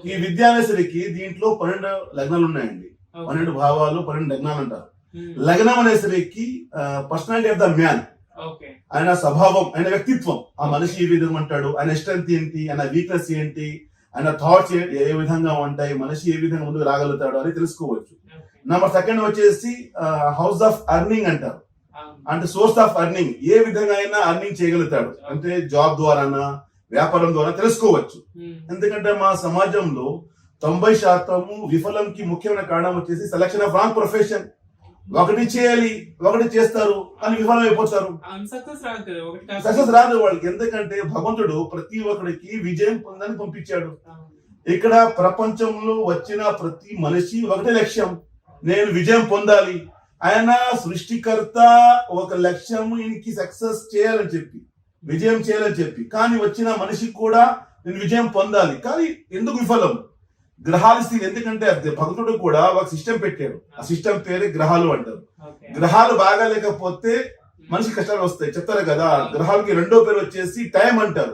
ఈ విద్యానేసరికి దీంట్లో 12 లగ్నాలు ఉన్నాయండి. 12 భావాలు, 12 లగ్నాలు అంటారు. లగ్నం అనేసరికి పర్సనాలిటీ ఆఫ్ ద మ్యాన్, ఆయన స్వభావం, ఆయన వ్యక్తిత్వం, ఆ మనిషి ఏ విధంగా ఉంటాడు, ఆయన స్ట్రెంత్ ఏంటి, ఆయన వీక్నెస్ ఏంటి, ఆయన థాట్స్ ఏ విధంగా ఉంటాయి, మనిషి ఏ విధంగా ముందుకు రాగలుగుతాడు అని తెలుసుకోవచ్చు. నెంబర్ సెకండ్ వచ్చేసి హౌస్ ఆఫ్ అర్నింగ్ అంటారు. అంటే సోర్స్ ఆఫ్ అర్నింగ్, ఏ విధంగా అయినా అర్నింగ్ చేయగలుగుతాడు, అంటే జాబ్ ద్వారానా వ్యాపారం ద్వారా తెలుసుకోవచ్చు. ఎందుకంటే మా సమాజంలో 90% విఫలంకి ముఖ్యమైన కారణం వచ్చేసి సెలక్షన్ ఆఫ్ రాంగ్ ప్రొఫెషన్. ఒకటి చేయాలి, ఒకటి చేస్తారు అని విఫలం అయిపోతారు. సక్సెస్ రాదు వాళ్ళకి. ఎందుకంటే భగవంతుడు ప్రతి ఒక్కడికి విజయం పొందని పంపించాడు. ఇక్కడ ప్రపంచంలో వచ్చిన ప్రతి మనిషి ఒకటే లక్ష్యం, నేను విజయం పొందాలి. ఆయన సృష్టికర్త ఒక లక్ష్యం ఈయనకి సక్సెస్ చేయాలని చెప్పి, విజయం చేయాలని చెప్పి, కానీ వచ్చిన మనిషి కూడా నేను విజయం పొందాలి. కానీ ఎందుకు విఫలం? గ్రహాల స్థితి. ఎందుకంటే భగవంతుడు కూడా ఒక సిస్టమ్ పెట్టాడు, ఆ సిస్టమ్ పేరే గ్రహాలు అంటారు. గ్రహాలు బాగా లేకపోతే మనిషి కష్టాలు వస్తాయి చెప్తారు కదా. గ్రహాలకి రెండో పేరు వచ్చేసి టైం అంటారు.